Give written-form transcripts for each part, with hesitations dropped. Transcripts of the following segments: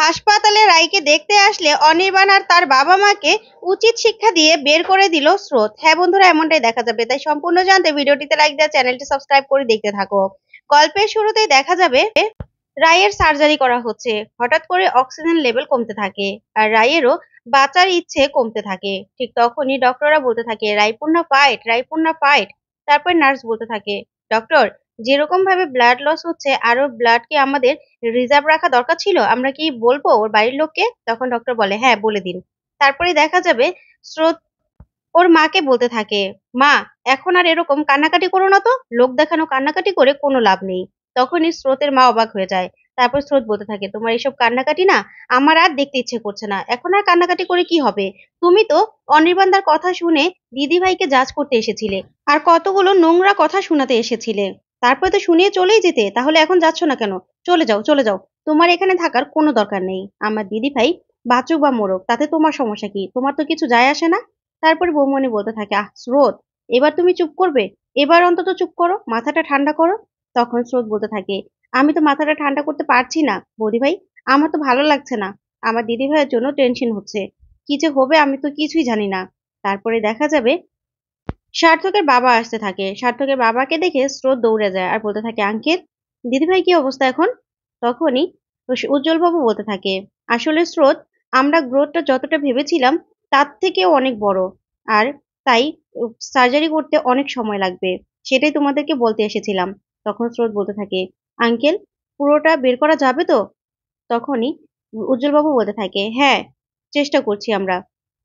হাসপাতালে রাইকে দেখতে আসলে অনির্বাণ আর তার বাবা মাকে উচিত শিক্ষা দিয়ে বের করে দিল স্রোত। হ্যাঁ বন্ধুরা, এমনটাই দেখা যাবে, তাই সম্পূর্ণ জানতে ভিডিওটিতে লাইক দেওয়া, চ্যানেলটি সাবস্ক্রাইব করে দেখতে থাকো। গল্পের শুরুতেই দেখা যাবে রায়ের সার্জারি করা হচ্ছে। হঠাৎ করে অক্সিজেন লেভেল কমতে থাকে আর রায়েরও বাঁচার ইচ্ছে কমতে থাকে। ঠিক তখনই ডক্টররা বলতে থাকে, রায়পুর্ণা ফাইট, রায়পুর্ণা ফাইট। তারপর নার্স বলতে থাকে, ডক্টর, যেরকম ভাবে ব্লাড লস হচ্ছে আরো ব্লাড কি আমাদের রিজার্ভ রাখা দরকার ছিল? আমরা কি বলবো ওর বাড়ির লোককে? তখন ডক্টর বলে, হ্যাঁ বলে দিন। তারপরে দেখা যাবে স্রোত ওর মাকে বলতে থাকে, মা, এখন আর এরকম কান্নাকাটি করো না তো, লোক দেখানো কান্নাকাটি করে কোনো লাভ নেই। তখনই স্রোতের মা অবাক হয়ে যায়। তারপর স্রোত বলতে থাকে, তোমার এইসব কান্নাকাটি না আমার আর দেখতে ইচ্ছে করছে না, এখন আর কান্নাকাটি করে কি হবে? তুমি তো অনির্বাণদার কথা শুনে দিদি ভাইকে জাজ করতে এসেছিলে আর কতগুলো নোংরা কথা শোনাতে এসেছিলে। তারপরে তো শুনিয়ে চলেই যেতে, তাহলে এখন যাচ্ছ না কেন? চলে যাও, চলে যাও। তোমার এখানে থাকার কোনো দরকার নেই। আমার দিদি ভাই বাঁচুক বা মরুক তাতে তোমার সমস্যা কি? তোমার তো কিছু যায় আসে না। তারপরে বৌমনি বলতে থাকে, আহ স্রোত, এবার তুমি চুপ করবে? এবার অন্তত চুপ করো, মাথাটা ঠান্ডা করো। তখন স্রোত বলতে থাকে, আমি তো মাথাটা ঠান্ডা করতে পারছি না বৌদি ভাই, আমার তো ভালো লাগছে না। আমার দিদি ভাইয়ের জন্য টেনশন হচ্ছে, কি যে হবে আমি তো কিছুই জানি না। তারপরে দেখা যাবে সার্থকের বাবা আসতে থাকে। সার্থকের বাবাকে দেখে স্রোত দৌড়ে যায় আর বলতে থাকে, আঙ্কেল, দিদি ভাই কি অবস্থা এখন? তখনই উজ্জ্বল বাবু বলতে থাকে, আসলে স্রোত, আমরা গ্রোথটা যতটা ভেবেছিলাম তার থেকেও অনেক বড়, আর তাই সার্জারি করতে অনেক সময় লাগবে, সেটাই তোমাদেরকে বলতে এসেছিলাম। তখন স্রোত বলতে থাকে, আঙ্কেল, পুরোটা বের করা যাবে তো? তখনই উজ্জ্বল বাবু বলতে থাকে, হ্যাঁ, চেষ্টা করছি আমরা,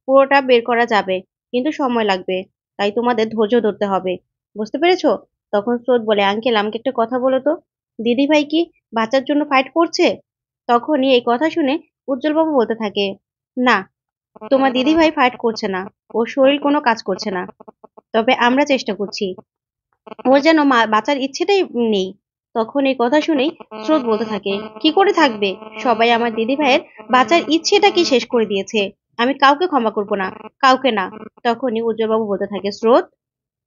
পুরোটা বের করা যাবে, কিন্তু সময় লাগবে, তাই তোমাদের ধৈর্য ধরতে হবে, বুঝতে পেরেছো? তখন স্রোত বলে, আঙ্কেল, আমাকে একটা কথা বলো তো, দিদি ভাই কি বাঁচার জন্য ফাইট করছে? তখনই এই কথা শুনে উজ্জ্বল বাবু বলতে থাকে, না, তোমার দিদি ভাই ফাইট করছে না, ওর শরীর কোনো কাজ করছে না, তবে আমরা চেষ্টা করছি, ওর যেন বাঁচার ইচ্ছেটাই নেই। তখন এই কথা শুনেই স্রোত বলতে থাকে, কি করে থাকবে? সবাই আমার দিদি ভাইয়ের বাঁচার ইচ্ছেটা কি শেষ করে দিয়েছে, আমি কাউকে ক্ষমা করব না, কাউকে না। তখনই উজ্জ্বলবাবু বলতে থাকে, স্রোত,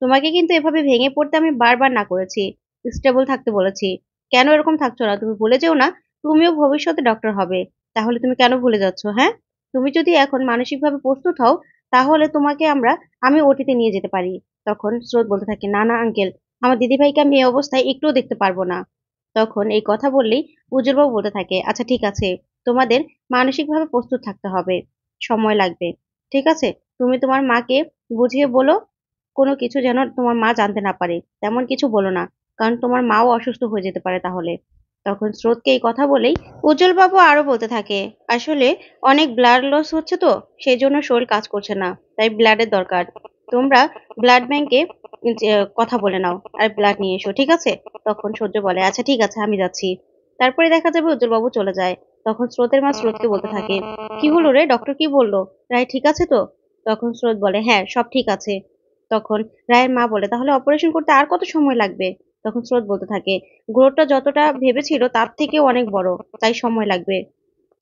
তোমাকে কিন্তু এভাবে ভেঙে পড়তে আমি বারবার না করেছি, স্টেবল থাকতে বলেছি। কেন এরকম থাকছো না? তুমি ভুলে যেও না, তুমিও ভবিষ্যতে ডক্টর হবে। তাহলে তুমি কেন ভুলে যাচ্ছ? হ্যাঁ, তুমি যদি এখন মানসিকভাবে প্রস্তুত হও, তাহলে তোমাকে আমি ওটিতে নিয়ে যেতে পারি। তখন স্রোত বলতে থাকে, না না আঙ্কেল, আমার দিদিভাইকে আমি এই অবস্থায় একটুও দেখতে পারবো না। তখন এই কথা বললেই উজ্জ্বলবাবু বলতে থাকে, আচ্ছা ঠিক আছে, তোমাদের মানসিকভাবে প্রস্তুত থাকতে হবে, সময় লাগবে, ঠিক আছে? তুমি তোমার মাকে বুঝিয়ে বলো, কোনো কিছু যেন তোমার মা জানতে না পারে, তেমন কিছু বলো না, কারণ তোমার মাও অসুস্থ হয়ে যেতে পারে তাহলে। তখন স্রোতকে এই কথা বলেই উজ্জ্বলবাবু আরো বলতে থাকে, আসলে অনেক ব্লাড লস হচ্ছে তো, সেই জন্য শরীর কাজ করছে না, তাই ব্লাডের দরকার। তোমরা ব্লাড ব্যাংকে কথা বলে নাও আর ব্লাড নিয়ে এসো, ঠিক আছে? তখন সূর্য বলে, আচ্ছা ঠিক আছে, আমি যাচ্ছি। তারপরে দেখা যাবে উজ্জ্বলবাবু চলে যায়। তখন স্রোতের মা স্রোতকে বলতে থাকে, কি হলো রে, ডক্টর কি বললো? রায় ঠিক আছে তো? তখন স্রোত বলে, হ্যাঁ, সব ঠিক আছে। তখন রায়ের মা বলে, তাহলে অপারেশন করতে আর কত সময় লাগবে? তখন স্রোত বলতে থাকে, গ্রোথটা যতটা ভেবেছিল তার থেকেও অনেক বড়, তাই সময় লাগবে।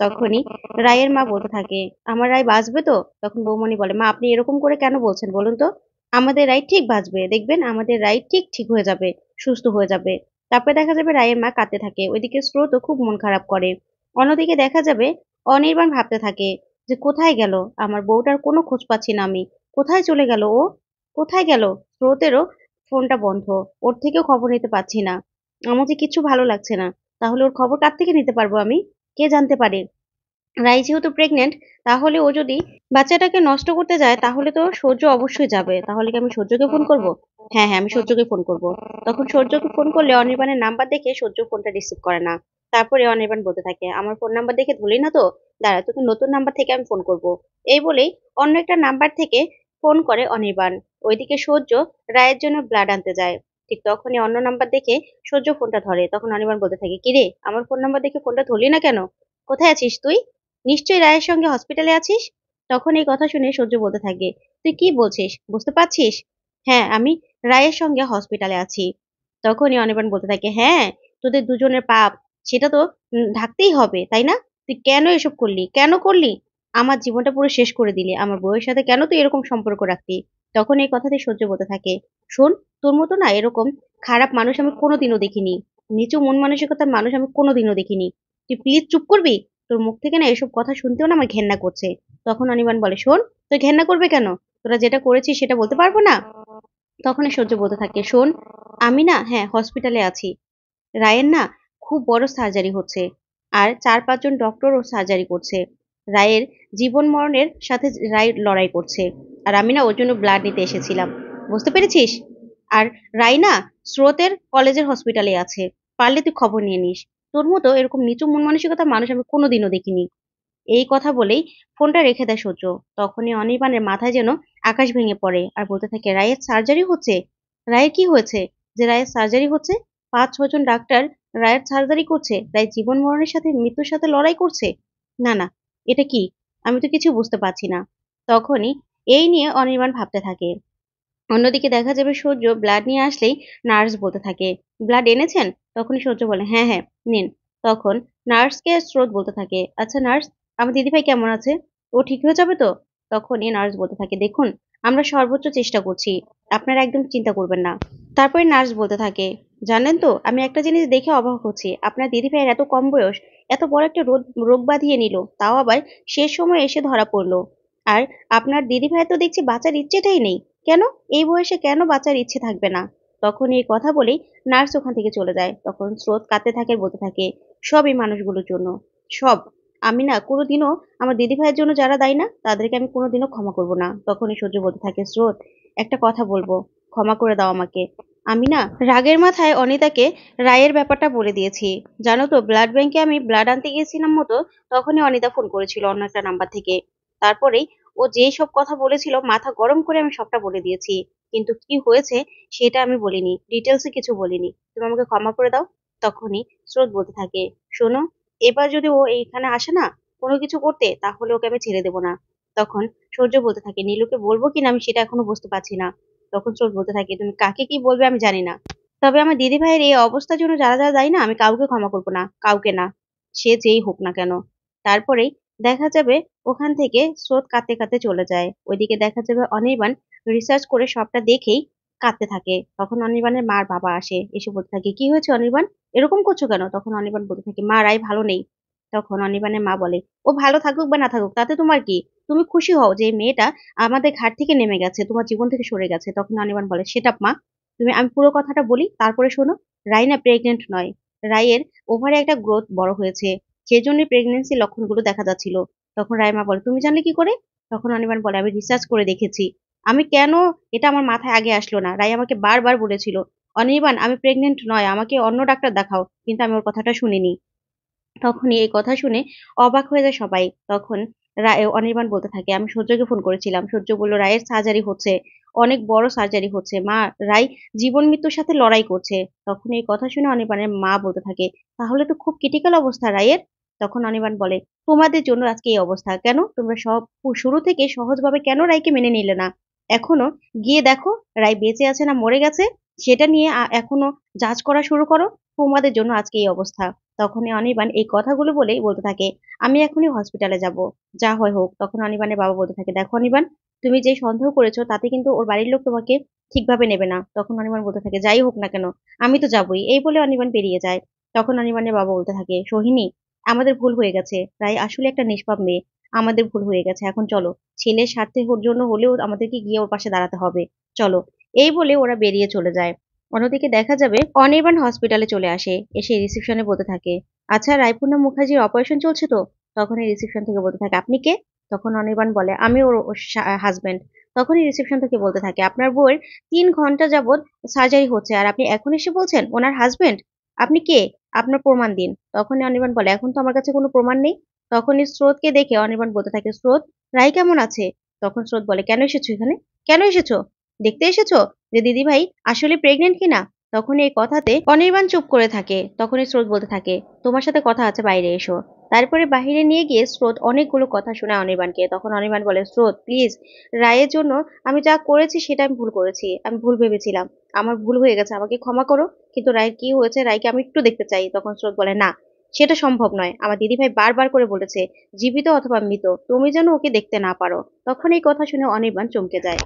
তখনই রায়ের মা বলতে থাকে, আমার রায় বাঁচবে তো? তখন বৌমনি বলে, মা, আপনি এরকম করে কেন বলছেন বলুন তো? আমাদের রায় ঠিক বাঁচবে, দেখবেন আমাদের রায় ঠিক ঠিক হয়ে যাবে, সুস্থ হয়ে যাবে। তারপরে দেখা যাবে রায়ের মা কাঁদতে থাকে, ওইদিকে স্রোতও খুব মন খারাপ করে। অন্যদিকে দেখা যাবে অনির্বাণ ভাবতে থাকে যে, কোথায় গেল আমার বউটার, কোনো খোঁজ পাচ্ছি না আমি, কোথায় চলে গেল ও, কোথায় গেল? স্রোতেরও ফোনটা বন্ধ, ওর থেকেও খবর নিতে পারছি না। আমার যে কিছু ভালো লাগছে না, তাহলে ওর খবর কার থেকে নিতে পারবো আমি? কে জানতে পারে? রাই যেহেতু প্রেগনেন্ট, তাহলে ও যদি বাচ্চাটাকে নষ্ট করতে যায় তাহলে তো সূর্য অবশ্যই যাবে। তাহলে কি আমি সূর্যকে ফোন করব? হ্যাঁ হ্যাঁ, আমি সূর্যকে ফোন করব। তখন সূর্যকে ফোন করলে অনির্বাণের নাম্বার দেখে সূর্য ফোনটা রিসিভ করে না। তারপরে অনির্বাণ বলতে থাকে, আমার ফোন নাম্বার দেখে ধরলি না তো, দাঁড়া, তোকে নতুন নাম্বার থেকে আমি ফোন করব। এই বলেই অন্য একটা নাম্বার থেকে ফোন করে অনির্বাণ। ওইদিকে সূর্য রায়ের জন্য ব্লাড আনতে যায়। ঠিক তখনই অন্য নাম্বার দেখে সূর্য ফোনটা ধরে। তখন অনির্বাণ বলতে থাকে, কিরে, আমার ফোন নাম্বার দেখে ফোনটা ধরলি না কেন? কোথায় আছিস তুই? নিশ্চয়ই রায়ের সঙ্গে হসপিটালে আছিস। তখন এই কথা শুনে সূর্য বলতে থাকে, তুই কি বলছিস, বুঝতে পারছিস? হ্যাঁ, আমি রায়ের সঙ্গে হসপিটালে আছি। তখনই অনির্বাণ বলতে থাকে, হ্যাঁ, তোদের দুজনের পাপ, সেটা তো ঢাকতেই হবে, তাই না? তুই কেন এসব করলি, কেন করলি? আমার জীবনটা পুরো শেষ করে দিলি, আমার বউয়ের সাথে কেন তুই এরকম সম্পর্ক রাখলি? তখন এই কথাতে সহ্য বলতে থাকে, শোন, তোর মতো না এরকম খারাপ মানুষ আমি কোনোদিনও দেখিনি, নিচু মন মানসিকতার মানুষ আমি কোনোদিনও দেখিনি, তুই প্লিজ চুপ করবি? তোর মুখ থেকে না এসব কথা শুনতেও না আমার ঘেন্না করছে। তখন অনির্বাণ বলে, শোন, তো ঘেন্না করবে কেন? তোরা যেটা করেছিস সেটা বলতে পারবো না? তখনই সূর্য বলতে থাকে, শোন, আমি না, হ্যাঁ, হসপিটালে আছি। রায়ের না খুব বড় সার্জারি হচ্ছে, আর 4-5 জন ডক্টরও সার্জারি করছে। রায়ের জীবন মরণের সাথে রায় লড়াই করছে, আর আমি না ওর জন্য ব্লাড নিতে এসেছিলাম। বুঝতে পেরেছিস? আর রায় না স্রোতের কলেজের হসপিটালে আছে। পারলে তুই খবর নিয়ে নিস। তোর মতো এরকম নিচু মন মানসিকতার মানুষ আমি কোনোদিনও দেখিনি। এই কথা বলেই ফোনটা রেখে দেয় সূর্য। তখনই অনির্বাণের মাথায় যেন আকাশ ভেঙে পড়ে আর বলতে থাকে, রায়ের সার্জারি হচ্ছে? রায়ের কি হয়েছে যে রায়ের সার্জারি হচ্ছে? 5-6 জন ডাক্তার রায়ের সার্জারি করছে, রায় জীবন মরণের সাথে মৃত্যুর সাথে লড়াই করছে। না না, এটা কি? আমি তো কিছু বুঝতে পারছি না। তখনই এই নিয়ে অনির্বাণ ভাবতে থাকে। অন্যদিকে দেখা যাবে সূর্য ব্লাড নিয়ে আসলেই নার্স বলতে থাকে, ব্লাড এনেছেন? তখনই সূর্য বলে, হ্যাঁ হ্যাঁ, নিন। তখন নার্সকে স্রোত বলতে থাকে, আচ্ছা নার্স, আমার দিদিভাই কেমন আছে? ও ঠিক হয়ে যাবে তো? তখনই নার্স বলতে থাকে, দেখুন, আমরা সর্বোচ্চ চেষ্টা করছি, আপনারা একদম চিন্তা করবেন না। তারপরে নার্স বলতে থাকে, জানেন তো, আমি একটা জিনিস দেখে অবাক হচ্ছি, আপনার দিদিভাইয়ের এত কম বয়স, এত বড় একটা রোগ রোগ বাঁধিয়ে নিল, তাও আবার শেষ সময় এসে ধরা পড়লো। আর আপনার দিদিভাইয়ের তো দেখছি বাঁচার ইচ্ছেটাই নেই। কেন? এই বয়সে কেন বাঁচার ইচ্ছে থাকবে না? তখন এই কথা বলেই নার্স ওখান থেকে চলে যায়। তখন স্রোত কাঁদতে থাকে আর বলতে থাকে, সব এই মানুষগুলোর জন্য, সব। আমি না কোনোদিনও আমার দিদিভাইয়ের জন্য যারা দায়ী না, তাদেরকে আমি কোনোদিনও ক্ষমা করব না। তখনই সূর্য বলতে থাকে, স্রোত, একটা কথা বলবো, ক্ষমা করে দাও আমাকে। আমি না রাগের মাথায় অনিতাকে রায়ের ব্যাপারটা বলে দিয়েছি। জানো তো, ব্লাড ব্যাংকে আমি ব্লাড আনতে গিয়েছিলাম মতো, তখনই অনিতা ফোন করেছিল অন্য একটা নাম্বার থেকে। তারপরেই ও যেই সব কথা বলেছিল মাথা গরম করে আমি সবটা বলে দিয়েছি। কিন্তু কি হয়েছে সেটা আমি বলিনি, ডিটেলসে কিছু বলিনি। তুমি আমাকে ক্ষমা করে দাও। তখনই স্রোত বলতে থাকে, শোনো, এবার যদি ও এইখানে আসে না কোনো কিছু করতে, তাহলে ওকে আমি ছেড়ে দেবো না। তখন সূর্য বলতে থাকে, নীলুকে বলবো কিনা আমি সেটা এখনো বুঝতে পারছি না। তখন স্রোত বলতে থাকে, তুমি কাকে কি বলবে আমি জানি না, তবে আমার দিদি ভাইয়ের এই অবস্থার জন্য যারা যারা দায়ী না, আমি কাউকে ক্ষমা করবো না, কাউকে না, সে যেই হোক না কেন। তারপরেই দেখা যাবে ওখান থেকে স্রোত কাঁদতে কাঁদতে চলে যায়। ওইদিকে দেখা যাবে অনির্বাণ রিসার্চ করে সবটা দেখেই কাঁদতে থাকে। তখন অনির্বাণের মার বাবা আসে, এসে বলতে থাকে, কি হয়েছে অনির্বাণ, এরকম করছো কেন? তখন অনির্বাণ বলতে থাকে, মা, রাই ভালো নেই। তখন অনির্বাণের মা বলে, ও ভালো থাকুক বা না থাকুক তাতে তোমার কি? তুমি খুশি হও যে এই মেয়েটা আমাদের ঘাট থেকে নেমে গেছে, তোমার জীবন থেকে সরে গেছে। তখন অনির্বাণ বলে, সেটা মা, তুমি, আমি পুরো কথাটা বলি তারপরে শোনো। রাই না প্রেগনেন্ট নয়, রাইয়ের ওভারে একটা গ্রোথ বড় হয়েছে, সেজন্যই প্রেগনেন্সি লক্ষণগুলো দেখা যাচ্ছিল। তখন রায়ের মা বলে, তুমি জানলে কি করে? তখন অনির্বাণ বলে, আমি রিসার্চ করে দেখেছি। আমি কেন, এটা আমার মাথায় আগে আসলো না? রাই আমাকে বারবার বলেছিল, অনির্বাণ, আমি প্রেগনেন্ট নয়, আমাকে অন্য ডাক্তার দেখাও, কিন্তু আমি ওর কথাটা শুনিনি। তখনই এই কথা শুনে অবাক হয়ে যায় সবাই। তখন অনির্বাণ বলতে থাকে, আমি সূর্যকে ফোন করেছিলাম, সূর্য বলল রায়ের সার্জারি হচ্ছে, অনেক বড় সার্জারি হচ্ছে মা, রাই জীবন মৃত্যুর সাথে লড়াই করছে। তখন এই কথা শুনে অনির্বাণের মা বলতে থাকে, তাহলে তো খুব ক্রিটিক্যাল অবস্থা রায়ের। তখন অনির্বাণ বলে, তোমাদের জন্য আজকে এই অবস্থা। কেন তোমরা সব শুরু থেকে সহজভাবে কেন রায়কে মেনে নিলে না? এখনো গিয়ে দেখো রায় বেঁচে আছে না মরে গেছে, সেটা নিয়ে এখনো যাচ করা শুরু করো। তোমাদের জন্য আজকে এই অবস্থা। তখনই অনির্বাণ এই কথাগুলো বলেই বলতে থাকে, আমি এখনই হসপিটালে যাব, যা হয় হোক। তখন অনির্বাণের বাবা বলতে থাকে, দেখো অনির্বাণ, তুমি যে সন্দেহ করেছো তাতে কিন্তু ওর বাড়ির লোক তোমাকে ঠিকভাবে নেবে না। তখন অনির্বাণ বলতে থাকে, যাই হোক না কেন আমি তো যাবই। এই বলে অনির্বাণ বেরিয়ে যায়। তখন অনির্বাণের বাবা বলতে থাকে, সোহিনী, আমাদের ভুল হয়ে গেছে, রাই আসলে একটা নিষ্পাপ মেয়ে, আমাদের ভুল হয়ে গেছে, এখন চলো, ছেলের স্বার্থের জন্য হলেও আমাদেরকে গিয়ে ওর পাশে দাঁড়াতে হবে, চলো। এই বলে ওরা বেরিয়ে চলে যায়। অন্যদিকে দেখা যাবে অনির্বাণ হসপিটালে চলে আসে, এসে রিসেপশনে বলতে থাকে, আচ্ছা, রায়পূর্ণা মুখার্জির অপারেশন চলছে তো? তখনই রিসেপশন থেকে বলতে থাকে, আপনি কে? তখন অনির্বাণ বলে, আমি ওর হাজবেন্ড। তখনই রিসেপশন থেকে বলতে থাকে, আপনার বউয়ের 3 ঘন্টা যাবত সার্জারি হচ্ছে, আর আপনি এখন এসে বলছেন ওনার হাজবেন্ড? আপনি কে? আপনার প্রমাণ দিন। তখনই অনির্বাণ বলে, এখন তো আমার কাছে কোনো প্রমাণ নেই। তখনই স্রোতকে দেখে অনির্বাণ বলতে থাকে, স্রোত, রাই কেমন আছে? তখন স্রোত বলে, কেন এসেছো এখানে? কেন এসেছো? দেখতে এসেছো যে দিদি ভাই আসলে প্রেগনেন্ট কিনা? তখন এই কথাতে অনির্বাণ চুপ করে থাকে। তখনই স্রোত বলতে থাকে, তোমার সাথে কথা আছে, বাইরে এসো। তারপরে বাহিরে নিয়ে গিয়ে স্রোত অনেকগুলো কথা শোনায় অনির্বাণকে। তখন অনির্বাণ বলে, স্রোত প্লিজ, রায়ের জন্য আমি যা করেছি সেটা আমি ভুল করেছি, আমি ভুল ভেবেছিলাম, আমার ভুল হয়ে গেছে, আমাকে ক্ষমা করো। কিন্তু রায়ের কি হয়েছে, রায়কে আমি একটু দেখতে চাই। তখন স্রোত বলে, না, সেটা সম্ভব নয়, আমার দিদিভাই বারবার করে বলেছে জীবিত অথবা মৃত, তুমি যেন ওকে দেখতে না পারো। তখন এই কথা শুনে অনির্বাণ চমকে যায়।